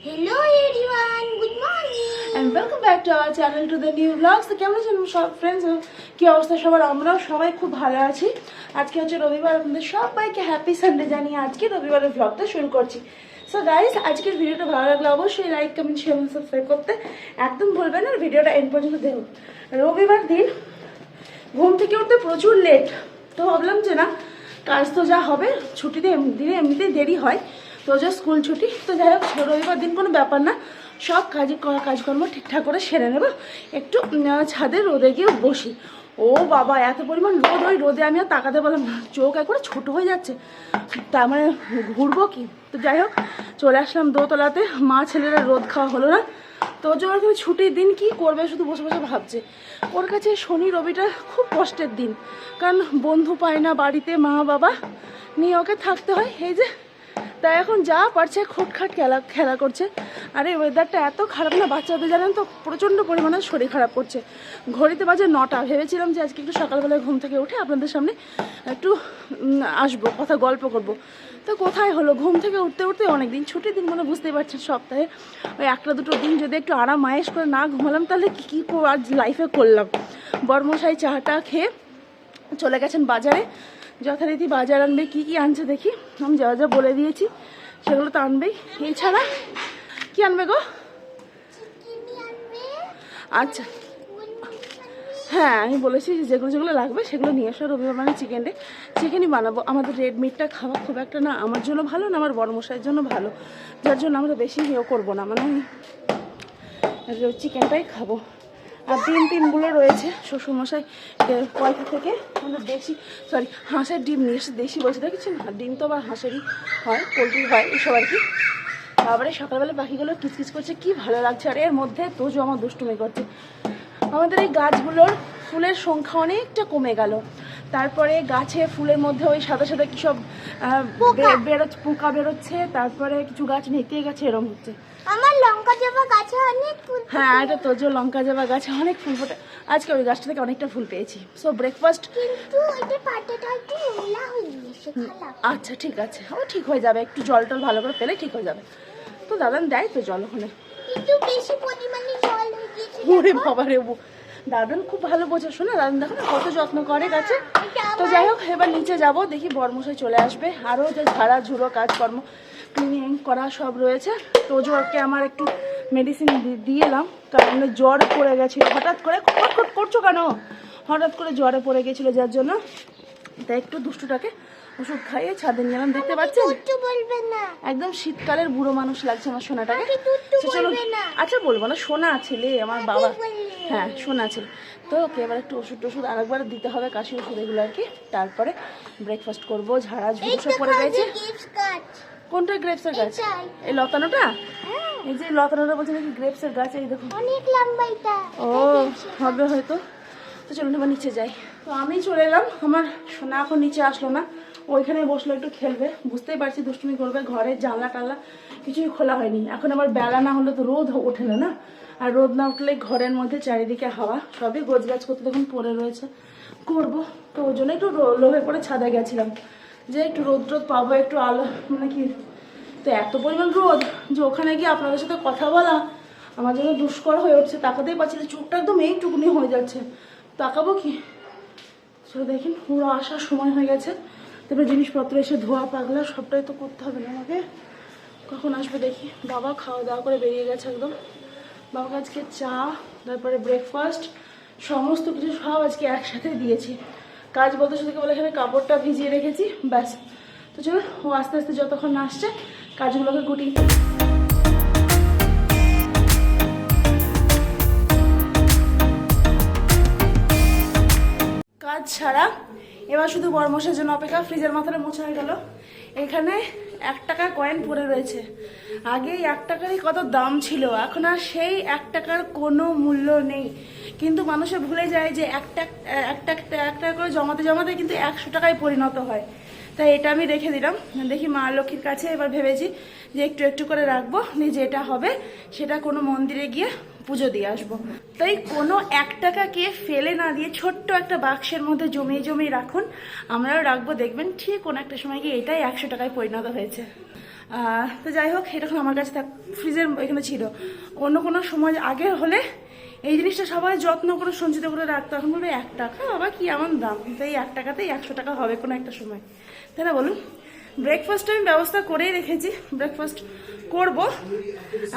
Hello everyone, good morning and welcome back to our channel to the new vlogs. তো কেমন আছেন সব friends? কি অবস্থা সবার? আমরাও সবাই খুব ভালো আছি। আজকে হচ্ছে রবিবার, আপনাদের সবাইকে হ্যাপি সানডে জানিয়ে আজকে রবিবারের ভ্লগটা শুরু করছি। সো গাইস, আজকের ভিডিওটা ভালো লাগলে অবশ্যই লাইক, কমেন্ট, শেয়ার এবং সাবস্ক্রাইব করতে একদম ভুলবেন না। ভিডিওটা এন্ড পর্যন্ত দেখুন। রবিবার দিন ঘুম থেকে উঠতে প্রচুর লেট, তো ভাবলাম যে না, কাজ তো যা হবে, ছুটিতে দিনে এমনিতেই দেরি হয়, তো যা স্কুল ছুটি, তো যাই হোক রবিবার দিন কোনো ব্যাপার না, সব কাজকর্ম ঠিকঠাক করে সেরে নেব। একটু ছাদে রোদে গিয়ে বসি। ও বাবা, এত পরিমাণ রোদ, ওই রোদে আমি আর তাকাতে পারলাম না, চোখ একবারে ছোটো হয়ে যাচ্ছে, তার মানে ঘুরবো কি। তো যাই হোক চলে আসলাম দোতলাতে, মা ছেলেরা রোদ খাওয়া হলো না। তো জন্য ছুটির দিন কি করবে, শুধু বসে বসে ভাবছে। ওর কাছে শনি রবিটা খুব কষ্টের দিন, কারণ বন্ধু পায় না বাড়িতে, মা বাবা নিয়ে ওকে থাকতে হয়। এই যে তাই এখন যা পারছে খুটখাট খেলা করছে। আর এই ওয়েদারটা এত খারাপ না, বাচ্চাদের জানেন তো প্রচণ্ড পরিমাণে শরীর খারাপ করছে। ঘড়িতে বাজে 9টা, ভেবেছিলাম যে আজকে একটু সকালবেলায় ঘুম থেকে উঠে আপনাদের সামনে একটু আসবো, কথা গল্প করব। তো কোথায় হলো, ঘুম থেকে উঠতে উঠতে অনেক দিন ছুটির দিন মানে বুঝতেই পারছেন, সপ্তাহে ওই একটা দুটো দিন যদি একটু আরাম আয়েস করে না ঘুমালাম তাহলে কী আজ লাইফে করলাম। বর্মশাই চাটা খেয়ে চলে গেছেন বাজারে, যথারীতি বাজার আনবে। কি কি আনছে দেখি, আমি যা যা বলে দিয়েছি সেগুলো তো আনবেই। এছাড়া কি আনবে গো? আচ্ছা হ্যাঁ, আমি বলেছি যে যেগুলো যেগুলো লাগবে সেগুলো নিয়ে এসো। রবিবার মানে চিকেনই বানাবো। আমাদের রেড মিটটা খাওয়া খুব একটা না আমার জন্য ভালো না আমার বড়মশাইয়ের জন্য ভালো, যার জন্য আমরা বেশি করবো না, মানে চিকেনটাই খাবো। আর ডিমগুলো রয়েছে, শ্বশুরমশাই পয়সা থেকে আমাদের হাঁসের ডিম নিয়ে এসে, দেশি বলছে দেখেছি না, ডিম তো আবার হাঁসেরই হয়, পোলট্রি হয়, এসব আর কি। তারপরে সকালবেলা পাখিগুলো কিচকিচ করছে, কি ভালো লাগছে। আর এর মধ্যে তোজো আমার দুষ্টুমি করছে। আমাদের এই গাছগুলোর ফুলের সংখ্যা অনেকটা কমে গেল। তারপরে গাছে ফুলের মধ্যে ওই সাদা সাদা কী সব পোকা বেরোচ্ছে, তারপরে কিছু গাছ নেতিয়ে গেছে, এরম হচ্ছে। আমার লঙ্কা জবা গাছে অনেক ফুল। হ্যাঁ, এটা তোজো লঙ্কা জবা গাছে অনেক ফুল ফোটে। আজকে ওই গাছটা থেকে অনেকটা ফুল পেয়েছি। সো ব্রেকফাস্ট, কিন্তু এটা পাতাটা একটু নোংরা হয়ে গেছে, খারাপ। আচ্ছা ঠিক আছে, ও ঠিক হয়ে যাবে, একটু জল টল ভালো করে পেলে ঠিক হয়ে যাবে। তো দাদান দেয় তো জল ওখানে, কিন্তু বেশি পরিমাণে জল হয়ে গেছে। ওরে বাবা রে, দাদান খুব ভালো বোঝে, শোনা দাদান দেখো না কত যত্ন করে গাছে। তো যাই হোক এবার নিচে যাব, দেখি বরমশাই চলে আসবে, আরও যে ঝাড়া ঝুড়ো কাজকর্ম ক্লিনিং করা সব রয়েছে। তো জোরকে আমার একটু মেডিসিন দিয়ে এলাম, কারণ জ্বর পড়ে গেছিলো হঠাৎ করে। খটখট করছো কেন? হঠাৎ করে জ্বরে পড়ে গেছিলো, যার জন্য তাই একটু দুষ্টুটাকে ওষুধ খাইয়ে ছাদে নিলাম। দেখতে পাচ্ছেন একদম শীতকালের বুড়ো মানুষ লাগছে আমার সোনাটাকে। চলো, আচ্ছা বলবো না, সোনা ছেলে আমার বাবা, হ্যাঁ সোনা ছেলে। তো ওকে এবার একটু ওষুধ আরেকবার দিতে হবে, কাশি ওষুধ এগুলো আর কি। তারপরে ব্রেকফাস্ট করবো, ঝাড়া ঝুড়ো সব পড়ে গেছে। কোনটা গ্রেপসের গাছ? এই লতানোটা? এই যে লতানোটা বলছে নাকি গ্রেপসের গাছ, এই দেখুন অনেক লম্বা এটা। ও হবে হয়তো। তো চলুন এবার নিচে যাই। তো আমি চলে এলাম, আমার সোনা এখন নিচে আসলো না, ওইখানে বসলো একটু খেলবে। বুঝতেই পারছি দুষ্টুমি করবে, ঘরে জানলা টানলা কিছুই খোলা হয়নি। এখন আবার বেলা না হলে তো রোদ ওঠে না, আর রোদ না উঠলে ঘরের মধ্যে চারিদিকে হাওয়া, সবই গোছগাছ করতে তখন পড়ে রয়েছে, করবো। তো ওই জন্য একটু লোভে করে ছাদে গেছিলাম যে একটু রোদ পাবো, একটু আলো, মানে কি। তো এত পরিমাণ রোদ যে ওখানে গিয়ে আপনাদের সাথে কথা বলা আমার জন্য দুষ্কর হয়ে উঠছে। তাকাতেই পারছি না, চোখটা একদম এইটুকুনি হয়ে যাচ্ছে, তাকাবো কি। সেটা দেখেন পুরো আসার সময় হয়ে গেছে। তারপরে জিনিসপত্র এসে ধোয়া পাগলা সবটাই তো করতে হবে না আমাকে। কখন আসবে দেখি। বাবা খাওয়া দাওয়া করে বেরিয়ে গেছে একদম। বাবাকে আজকে চা, তারপরে ব্রেকফাস্ট সমস্ত কিছু সব আজকে একসাথে দিয়েছি। কাজ বলতে শুধু বলে এখানে কাপড়টা ভিজিয়ে রেখেছি, ব্যাস। তো চলো ও আস্তে আস্তে যতক্ষণ আসছে কাজগুলোকে গুটিয়ে। কাজ ছাড়া এবার শুধু বরমশের জন্য অপেক্ষা। ফ্রিজের মাথাটা মোছা হয়ে গেল, এখানে 1 টাকার কয়েন পড়ে রয়েছে। আগে 1 টাকারই কত দাম ছিল, এখন আর সেই 1 টাকার কোনো মূল্য নেই। কিন্তু মানুষে ভুলে যায় যে এক টাকা করে জমাতে কিন্তু 100 টাকায় পরিণত হয়। তাই এটা আমি রেখে দিলাম, দেখি মা লক্ষ্মীর কাছে এবার ভেবেছি যে একটু একটু করে রাখবো, যেটা হবে সেটা কোনো মন্দিরে গিয়ে পুজো দিয়ে আসবো। তাই কোনো 1 টাকাকে ফেলে না দিয়ে ছোট্ট একটা বাক্সের মধ্যে জমিয়ে রাখুন, আমরাও রাখবো। দেখবেন ঠিক কোনো একটা সময় গিয়ে এটাই 100 টাকায় পরিণত হয়েছে। তো যাই হোক, এটা আমার কাছে ফ্রিজের এখানে ছিল। অন্য কোনো সময় আগে হলে এই জিনিসটা সবাই যত্ন করে সঞ্চিত করে রাখতো। এখন বলবে 1 টাকা, বাবা কি এমন দাম, কিন্তু এই 1 টাকাতেই 100 টাকা হবে কোনো একটা সময়, তাই না বলুন? ব্রেকফাস্ট আমি ব্যবস্থা করেই রেখেছি, ব্রেকফাস্ট করব।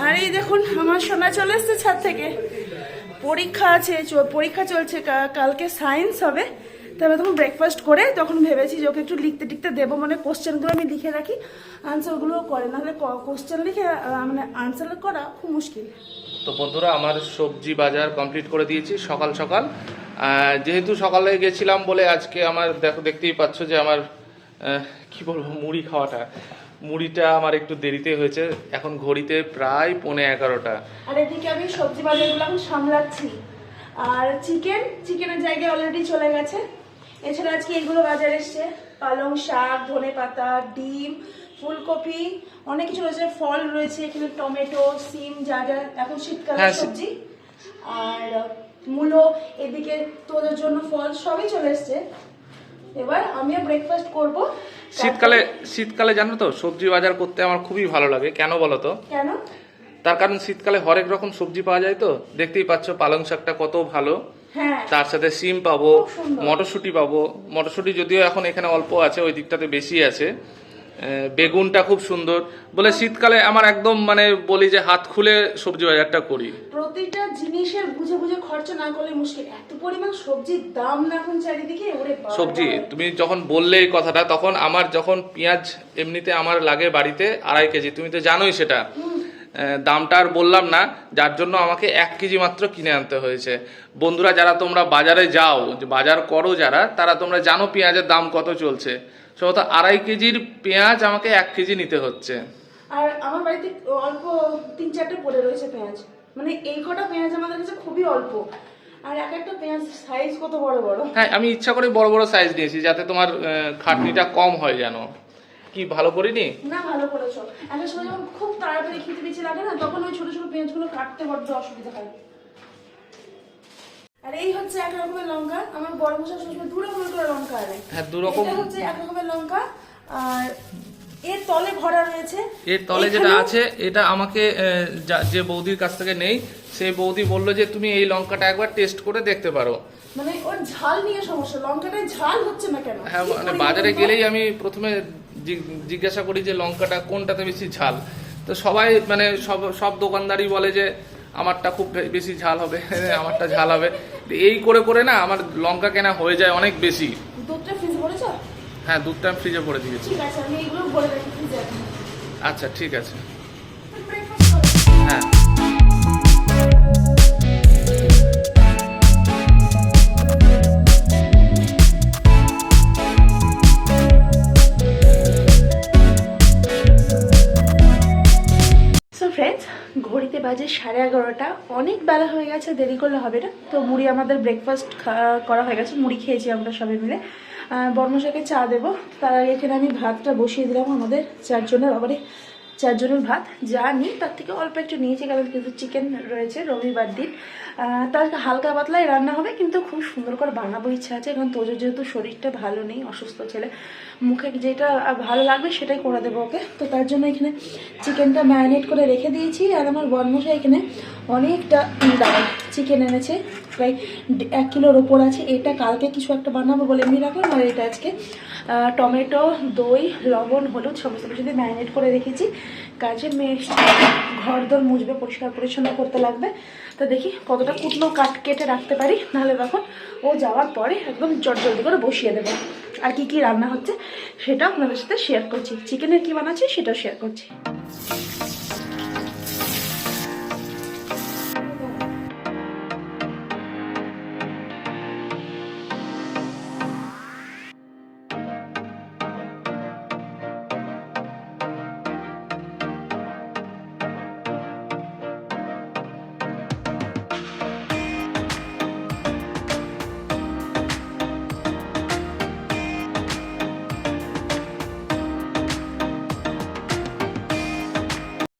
আর এই দেখুন আমার সোনা চলে এসছে ছাদ থেকে, পরীক্ষা আছে, পরীক্ষা চলছে, কালকে সায়েন্স হবে। তবে তখন ব্রেকফাস্ট করে তখন ভেবেছি যে ওকে একটু লিখতে টিখতে দেবো, মানে কোশ্চেনগুলো আমি লিখে রাখি, আনসারগুলোও করে, নাহলে কোশ্চেন লিখে মানে আনসার করা খুব মুশকিল। তো বন্ধুরা, আমার সবজি বাজার কমপ্লিট করে দিয়েছি সকাল সকাল। যেহেতু সকালে গেছিলাম বলে আজকে আমার দেখতেই পাচ্ছ যে আমার কি বলবো, মুড়িটা আমার একটু দেরিতে হয়েছে। এখন ঘড়িতে প্রায় 11:15। আর এদিকে আমি সবজি বাজারগুলো এখন সামলাচ্ছি। আর চিকেনের জায়গায় অলরেডি চলে গেছে। এছাড়া আজকে এগুলো বাজার এসছে, পালং শাক, ধনেপাতা, ডিম, ফুলকপি, অনেক কিছু রয়েছে, ফল রয়েছে এখানে, টমেটো, সিম, যা যা এখন শীতকালের সবজি। আর মূলো, এদিকে তোদের জন্য ফল, সবই চলে এসছে। এবার আমিও ব্রেকফাস্ট করব। শীতকালে জানো তো সবজি বাজার করতে আমার খুবই ভালো লাগে। কেন বলো তো? কেন? তার কারণ শীতকালে হরেক রকম সবজি পাওয়া যায়। তো দেখতেই পাচ্ছ পালং শাকটা কত ভালো, তার সাথে সিম পাবো, মটরশুঁটি পাবো। মটরশুঁটি যদিও এখন এখানে অল্প আছে, ওই দিকটাতে বেশি আছে। বেগুনটা খুব সুন্দর। বলে শীতকালে আমার একদম মানে বলি যে হাত খুলে সবজি বাজারটা করি। প্রতিটা জিনিসের বুঝে বুঝে খরচা না করলে মুশকিল, এত পরিমাণ সবজির দাম না এখন চারিদিকে। ওরে বাবা, সবজি তুমি যখন বললে এই কথাটা, তখন আমার যখন পেঁয়াজ এমনিতে আমার লাগে বাড়িতে 2.5 কেজি, তুমি তো জানোই সেটা, দামটা আর বললাম না, যার জন্য আমাকে 1 কেজি মাত্র কিনে আনতে হয়েছে। বন্ধুরা, যারা তোমরা বাজারে যাও, বাজার করো যারা, তারা তোমরা জানো পেঁয়াজের দাম কত চলছে। সম্ভবত 2.5 কেজির পেঁয়াজ আমাকে 1 কেজি নিতে হচ্ছে। আর আমার বাড়িতে অল্প 3-4টে পড়ে রয়েছে পেঁয়াজ, মানে এই কটা পেঁয়াজ আমাদের কাছে খুবই অল্প। আর এক একটা পেঁয়াজ সাইজ কত বড় বড়। হ্যাঁ, আমি ইচ্ছা করে বড় বড় সাইজ নিয়েছি যাতে তোমার খাটনিটা কম হয়। জানো কি ভালো করিনি? না, ভালো করেছো। একটা সময় যখন খুব তাড়াতাড়ি খেতে বেশি লাগে না, তখন ওই ছোট ছোট পেঁয়াজগুলো কাটতে বড্ড অসুবিধা হয়। আর এই হচ্ছে এক রকমের লঙ্কা, আমার বড় মশা সবসময় 2 রকমের করে লঙ্কা আনে। হ্যাঁ, 2 রকম। এটা হচ্ছে এক রকমের লঙ্কা। আর এর তলে ভরা রয়েছে, এর তলে যেটা আছে এটা আমাকে যে বৌদির কাছ থেকে নেই, সেই বৌদি বললো যে তুমি এই লঙ্কাটা একবার টেস্ট করে দেখতে পারো। মানে ওর ঝাল নিয়ে সমস্যা, লঙ্কাটায় ঝাল হচ্ছে না কেন। হ্যাঁ, মানে বাজারে গেলেই আমি প্রথমে জিজ্ঞাসা করি যে লঙ্কাটা কোনটাতে বেশি ঝাল। তো সবাই মানে সব দোকানদারই বলে যে আমারটা খুব বেশি ঝাল হবে, আমারটা ঝাল হবে। এই করে করে না আমার লঙ্কা কেনা হয়ে যায় অনেক বেশি। দুধটা ফ্রিজে ভরেছো? হ্যাঁ, দুধটা আমি ফ্রিজে ভরে দিয়েছি। ঠিক আছে, আমি এগুলো ভরে রাখি ফ্রিজে। আচ্ছা, ঠিক আছে। ব্রেকফাস্ট করো। হ্যাঁ। ঘড়িতে বাজে 11:30, অনেক বেলা হয়ে গেছে, দেরি করলে হবে না। তো মুড়ি আমাদের ব্রেকফাস্ট করা হয়ে গেছে, মুড়ি খেয়েছি আমরা সবাই মিলে। বর্মশাকে চা দেবো, তার আগে এখানে আমি ভাতটা বসিয়ে দিলাম। আমাদের 4 জনের, আবার 4 জনের ভাত যা নিই তার থেকে অল্প একটু নিয়েছি, কারণ কিন্তু চিকেন রয়েছে, রবিবার দিন। তার হালকা পাতলাই রান্না হবে, কিন্তু খুব সুন্দর করে বানাবো ইচ্ছা আছে, কারণ তোজোর যেহেতু শরীরটা ভালো নেই, অসুস্থ ছেলে, মুখে যেটা ভালো লাগবে সেটাই করে দেবো ওকে। তো তার জন্য এখানে চিকেনটা ম্যারিনেট করে রেখে দিয়েছি। আর আমার বর্মশা এখানে অনেকটা চিকেন এনেছে, প্রায় 1 কিলোর ওপর আছে। এটা কালকে কিছু একটা বানাবো বলে এমনি রাখলাম, আর এটা আজকে টমেটো, দই, লবণ, হলুদ সমস্ত কিছু দিয়ে ম্যারিনেট করে রেখেছি। কাজে মেয়ে ঘর দর মুছবে, পরিষ্কার পরিচ্ছন্ন করতে লাগবে। তো দেখি কতটা কুটনো কেটে রাখতে পারি, নাহলে তখন ও যাওয়ার পরে একদম জলদি করে বসিয়ে দেবো। আর কি কি রান্না হচ্ছে সেটা আপনাদের সাথে শেয়ার করছি, চিকেনের কি বানাচ্ছি সেটাও শেয়ার করছি।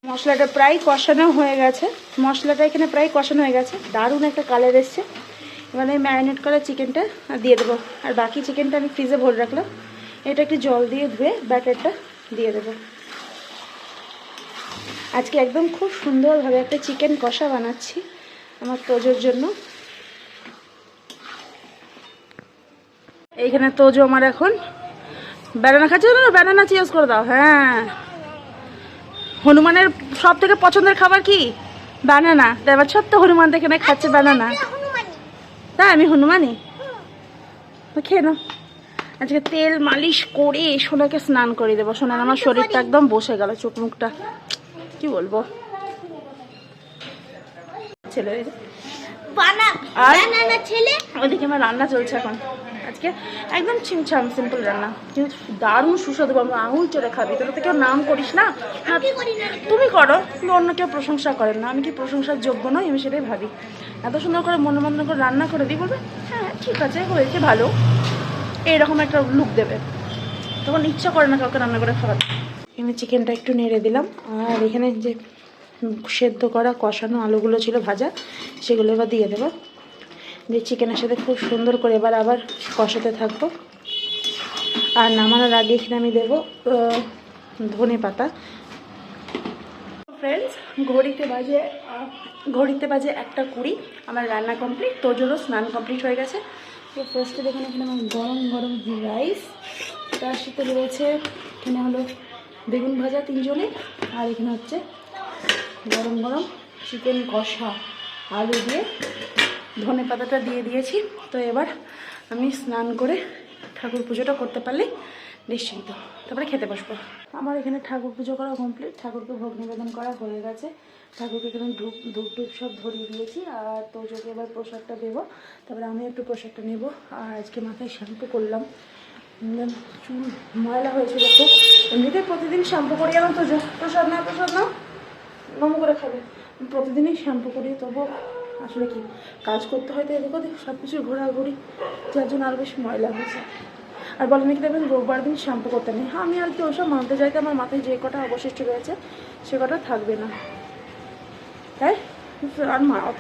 মশলাটা প্রায় কষানো হয়ে গেছে, মশলাটা এখানে প্রায় কষানো হয়ে গেছে, দারুণ একটা কালার এসছে। এবারে ম্যারিনেট করা চিকেনটা দিয়ে দেবো, আর বাকি চিকেনটা আমি ফ্রিজে ভরে রাখলাম। এটা একটু জল দিয়ে ধুয়ে ব্যাটারটা দিয়ে দেবো। আজকে একদম খুব সুন্দরভাবে একটা চিকেন কষা বানাচ্ছি আমার তোজোর জন্য। এইখানে তোজো আমার এখন ব্যানানা খাচ্ছে না, ব্যানানা চিজ করে দাও। হ্যাঁ, হনুমানের সব থেকে পছন্দের খাবার কি? ব্যানানা। তাই আমার ছোট্ট হনুমান এখানে খাচ্ছে ব্যানানা। তাই আমি হনুমানই, খেয়ে নাও। আজকে তেল মালিশ করে সোনাকে স্নান করে দেবো। সোনার আমার শরীরটা একদম বসে গেল, চোখ মুখটা কি বলবো। ছেলে আর ছেলে ওইদিকে আমার রান্না চলছে এখন। আজকে একদম ছিমছাম সিম্পল রান্না, কিন্তু দারুণ সুস্বাদু। বাবা আঙুল চড়ে খাবি, তোরা তো কেউ নাম করিস না। তুমি করো, কিন্তু অন্য কেউ প্রশংসা করেন না। আমি কি প্রশংসার যোগ্য নই? আমি সেটাই ভাবি। এত সুন্দর করে মনে মনে করে রান্না করে দিই, বলবে হ্যাঁ ঠিক আছে হয়েছে ভালো, এইরকম একটা লুক দেবে। তখন ইচ্ছা করে না কাউকে রান্না করে খাওয়াতে। এখানে চিকেনটা একটু নেড়ে দিলাম, আর এখানে যে সেদ্ধ করা কষানো আলুগুলো ছিল ভাজা, সেগুলো এবার দিয়ে দেবো। দিয়ে চিকেনের সাথে খুব সুন্দর করে এবার আবার কষাতে থাকবো। আর নামানোর আগে এখানে আমি দেবো ধনে পাতা। ফ্রেন্ডস, ঘড়িতে বাজে 1:20। আমার রান্না কমপ্লিট, তোজোরও স্নান কমপ্লিট হয়ে গেছে। তো ফার্স্টে দেখুন এখানে আমার গরম গরম রাইস, তার সাথে রয়েছে এখানে হলো বেগুন ভাজা 3জনে, আর এখানে হচ্ছে গরম গরম চিকেন কষা আলু দিয়ে ধনে পাতাটা দিয়ে দিয়েছি। তো এবার আমি স্নান করে ঠাকুর পুজোটা করতে পারলে নিশ্চিন্ত, তারপরে খেতে বসবো। আমার এখানে ঠাকুর পুজো করা কমপ্লিট, ঠাকুরকে ভোগ নিবেদন করা হয়ে গেছে। ঠাকুরকে এখানে ধূপ সব ধরিয়ে দিয়েছি, আর তোজোকে এবার প্রসাদটা দেবো, তারপরে আমি একটু প্রসাদটা নেবো। আর আজকে মাথায় শ্যাম্পু করলাম, চুল ময়লা হয়েছিল খুব। এমনিতেই প্রতিদিন শ্যাম্পু করি আমার তোজো। প্রসাদ না নম করে খাবে। প্রতিদিনই শ্যাম্পু করি, তবু আসলে কি কাজ করতে হয়, তো এদিক ওদিক সব কিছু ঘোরাঘুরি, যার জন্য আরও বেশি ময়লা হয়েছে। আর বলে নাকি দেখবেন রোববার দিন শ্যাম্পু করতে নেই। আমি আর কি ওসব মানতে চাইতে আমার মাথায় যে কটা অবশিষ্ট রয়েছে সে কটা থাকবে না, তাই আর অত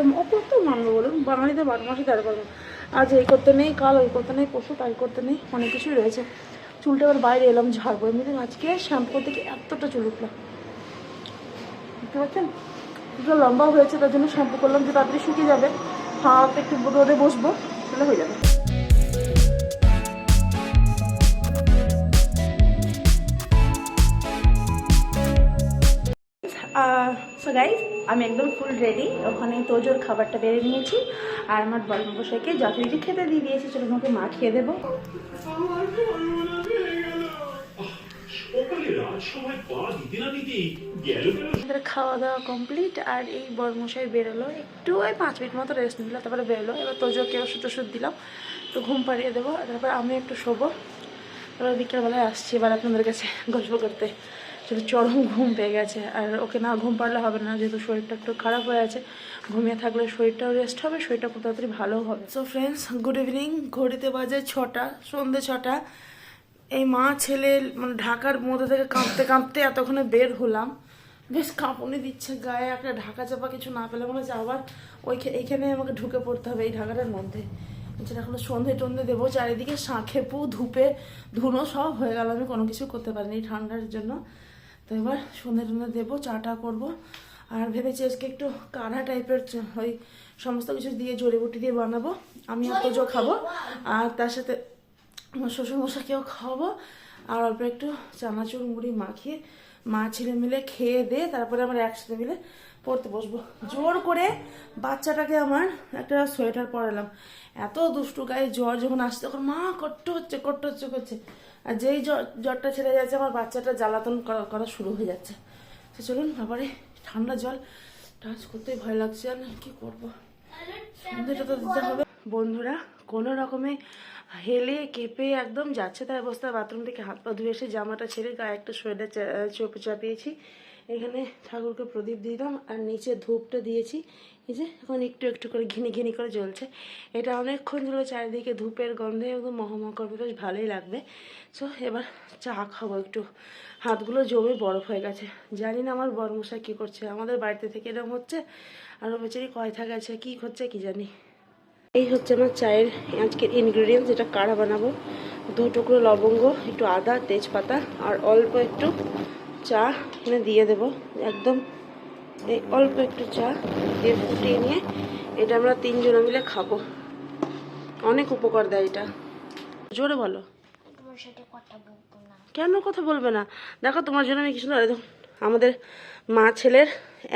মানবো বলুন। বাঙালিদের 12 মাসে 13 পার্বণ। আজ এই করতে নেই, কাল ওই করতে নেই, পরশু তাই করতে নেই, অনেক কিছুই রয়েছে। চুলটা এবার বাইরে এলাম ঝাড়বো। এমনিতে আজকে শ্যাম্পু করতে গিয়ে এতটা চুল উঠলো, বুঝতে পারছেন? দুটো লম্বা হয়েছে, তার জন্য শ্যাম্পু করলাম যে তাড়াতাড়ি শুকিয়ে যাবে। হাত একটু রোদে বসবো, তাহলে হয়ে যাবে। সো গাইজ, আমি একদম ফুল রেডি। ওখানে তোজোর খাবারটা বেড়ে নিয়েছি, আর আমার বড়মশাইকে যথারীতি খেতে দিয়ে দিয়েছি। চলো আমাকে মা খেয়ে দেবো। খাওয়া দাওয়া কমপ্লিট, আর এই বড়মশাই বেরোলো একটু, ওই 5 মিনিট মতো রেস্ট নিল, তারপরে বেরোলো। এবার তোজোকে ওষুধ দিলাম, তো ঘুম পাড়িয়ে দেবো, তারপরে আমি একটু শোবো। তারপরে বিকেলবেলায় আসছি এবার আপনাদের কাছে গল্প করতে। সেটা চরম ঘুম পেয়ে গেছে, আর ওকে না ঘুম পাড়লে হবে না, যেহেতু শরীরটা একটু খারাপ হয়ে আছে। ঘুমিয়ে থাকলে শরীরটাও রেস্ট হবে, শরীরটা খুব তাড়াতাড়ি ভালোও হবে। So friends, good evening. ঘড়িতে বাজে 6টা, সন্ধ্যে 6টা। এই মা ছেলে মানে ঢাকার মধ্যে থেকে কাঁপতে কাঁপতে এতক্ষণে বের হলাম। বেশ কাঁপুনি দিচ্ছে গায়ে, একটা ঢাকা চাপা কিছু না পেলে মনে হচ্ছে আবার এইখানে আমাকে ঢুকে পড়তে হবে এই ঢাকাটার মধ্যে। যেটা এখন সন্ধে টন্ধে দেবো, চারিদিকে শাঁখে পু ধূপে ধুনো সব হয়ে গেল, আমি কোনো কিছু করতে পারিনি ঠান্ডার জন্য। তো এবার সন্ধে টন্ধে দেবো, চাটা করবো। আর ভেবেছি আজকে একটু কাঢ়া টাইপের ওই সমস্ত কিছু দিয়ে জড়িবুটি দিয়ে বানাবো। আমি আর তোজো খাবো, আর তার সাথে আমার শ্বশুরমশাইকেও খাওয়াবো। আর অল্প একটু চানাচুর মুড়ি মাখিয়ে মা ছেলে মিলে খেয়ে দিয়ে তারপরে আমরা একসাথে মিলে পড়তে বসবো। জোর করে বাচ্চাটাকে আমার একটা সোয়েটার পরালাম। এত দুষ্টু, গায়ে জ্বর যখন আসছে তখন মা কট্ট হচ্ছে করছে। আর যেই জ্বরটা ছেড়ে যাচ্ছে আমার বাচ্চাটা জ্বালাতন করা শুরু হয়ে যাচ্ছে। তো চলুন, আবারে ঠান্ডা জল টাচ করতেই ভয় লাগছে, আর কি করবো, সন্ধ্যেটা তো দিতে হবে। বন্ধুরা কোনো রকমে হেলে কেঁপে একদম যাচ্ছে তাই অবস্থায় বাথরুম থেকে হাত পা ধুয়ে এসে জামাটা ছেড়ে গায়ে একটা সোয়েটার চাপিয়েছি। এখানে ঠাকুরকে প্রদীপ দিলাম, আর নিচে ধূপটা দিয়েছি। এই যে এখন একটু একটু করে ঘিনি করে জ্বলছে। এটা অনেকক্ষণ জ্বলে, চারিদিকে ধূপের গন্ধে একদম মহমহ করবে, বেশ ভালোই লাগবে। সো এবার চা খাবো একটু। হাতগুলো জমে বরফ হয়ে গেছে। জানি না আমার বড়মশাই কী করছে, আমাদের বাড়িতে থেকে এরকম হচ্ছে, আরও বেচারি কয়থা গেছে, কী হচ্ছে কি জানি। এই হচ্ছে আমার চায়ের আজকের ইনগ্রিডিয়েন্টস, যেটা কাঢ়া বানাবো। 2 টুকরো লবঙ্গ, একটু আদা, তেজপাতা, আর অল্প একটু চা এখানে দিয়ে দেবো। একদম এই অল্প একটু চা দিয়ে ফুটিয়ে নিয়ে এটা আমরা 3 জনে মিলে খাবো। অনেক উপকার দেয় এটা। জোরে বলো। তোমার সাথে কথা বলবো না। কেন কথা বলবে না? দেখো তোমার জন্য আমি কিছু না, দেখো আমাদের মা ছেলের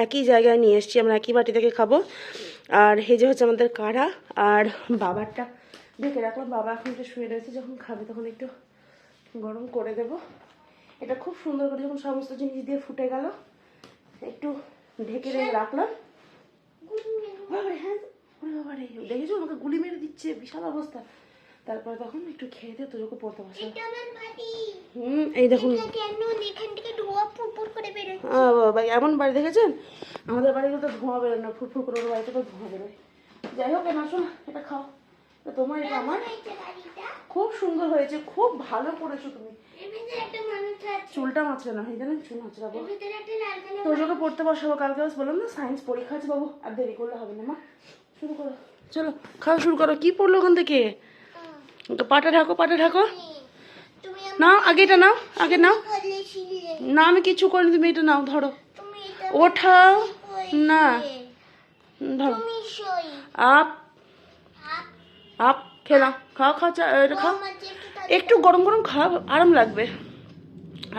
একই জায়গায় নিয়ে এসেছি, আমরা একই বাটি থেকে খাবো। আর এই যে হচ্ছে আমাদের কাড়া, আর বাবারটা ঢেকে রাখলাম। বাবা এখন একটু শুয়ে রয়েছে, যখন খাবে তখন একটু গরম করে দেব। এটা খুব সুন্দর করে যখন সমস্ত জিনিস দিয়ে ফুটে গেল একটু ঢেকে রেখে রাখলাম। বাবারে, হ্যাঁ বাবারে, দেখেছো আমাকে গুলি মেরে দিচ্ছে, বিশাল অবস্থা। তারপরে তখন একটু খেয়ে দিয়ে তোকে পড়তে বসে। এটা আমার বাড়ি। এই দেখুন কেন এখান থেকে ধোঁয়া ফুরফুর করে বেরোয়? বাবা, এমন বাড়ি দেখেছেন? আমাদের বাড়িতে তো ধোঁয়া বেরোয় না, ফুটফুর করে, ওর বাড়িতে তো ধোঁয়া বেরোয়। যাই হোক, না শোনো, এটা খাও। এটা তোমার, এটা আমার। খুব সুন্দর হয়েছে, খুব ভালো করেছো তুমি। এর ভিতরে একটা মানুষ আছে। চুলটা মাছলে না, এই জানেন চুল মাছলাবো। এর ভিতরে একটা লাল কালো তোকে পড়তে বসাবো কালকে, বললাম না সায়েন্স পরীক্ষা আছে বাবু, আর দেরি করলে হবে না। মা শুরু করো, চলো খাওয়া শুরু করো। কি পড়লো ওখান থেকে? তো পাটা ঢাকো, পাটা ঢাকো। তুমি নাও, আগে এটা নাও, আগে নাও। বলেছিলে না আমি কিছু করিনি, তুমি এটা নাও, ধরো। তুমি এটা ওঠাও না, ধরো। তুমি সই আপ আপ আপ, খেয়ে নাও, খাও খাও, এটা খাও। আমার যে একটু একটু গরম গরম খাও, আরাম লাগবে,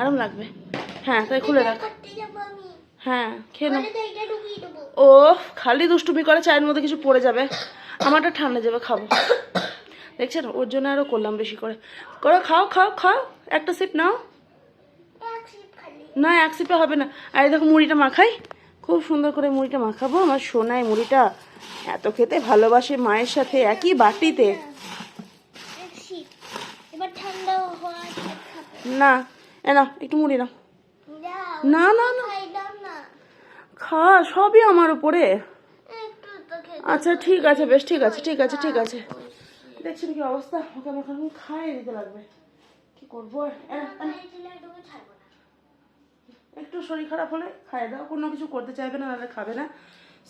আরাম লাগবে। হ্যাঁ তাই খুলে রাখ। করতে যাবো আমি। হ্যাঁ খেয়ে নাও। আরে তো এটা ঢুকিয়ে দেবো। ও খালি দুষ্টুমি করে, চায়ের মধ্যে কিছু পড়ে যাবে, আমারটা ঠান্ডা যাবে, খাবো। দেখছেন, ওর জন্য আরো করলাম বেশি করে। করো, খাও খাও খাও, একটা সিপ নাও। এক সিপ খালি। না এক সিপে হবে না। আর এই দেখো মুড়িটা মাখাই, খুব সুন্দর করে মুড়িটা মাখাবো। আমার সোনায় মুড়িটা এত খেতে ভালোবাসে, মায়ের সাথে একই বাটিতে। এক সিপ। এবার ঠান্ডা হওয়া খাবে। না এ নাও, একটু মুড়ি নাও। দাও। না না না, খাই দাও না। খা, সবই আমার উপরে। একটু তো খেতে আচ্ছা ঠিক আছে, বেশ ঠিক আছে, ঠিক আছে, ঠিক আছে। দেখছেন কি অবস্থা, ওকে আমাকে এখন খাইয়ে দিতে লাগবে, কি করবো আর। দিলে একদমই ছাড়বো না। একটু শরীর খারাপ হলে খাইয়ে দাও, কোনো কিছু করতে চাইবে না, নাহলে খাবে না।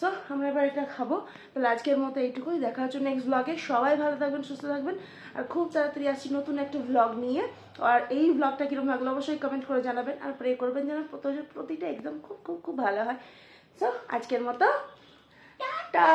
সো আমরা এবার এটা খাবো। তাহলে আজকের মতো এইটুকুই, দেখা হচ্ছে নেক্সট ব্লগে। সবাই ভালো থাকবেন, সুস্থ থাকবেন, আর খুব তাড়াতাড়ি আসছি নতুন একটা ব্লগ নিয়ে। আর এই ব্লগটা কিরকম লাগলো অবশ্যই কমেন্ট করে জানাবেন, আর প্রে করবেন যেন প্রতিটা একদম খুব খুব খুব ভালো হয়। সো আজকের মতো টাটা।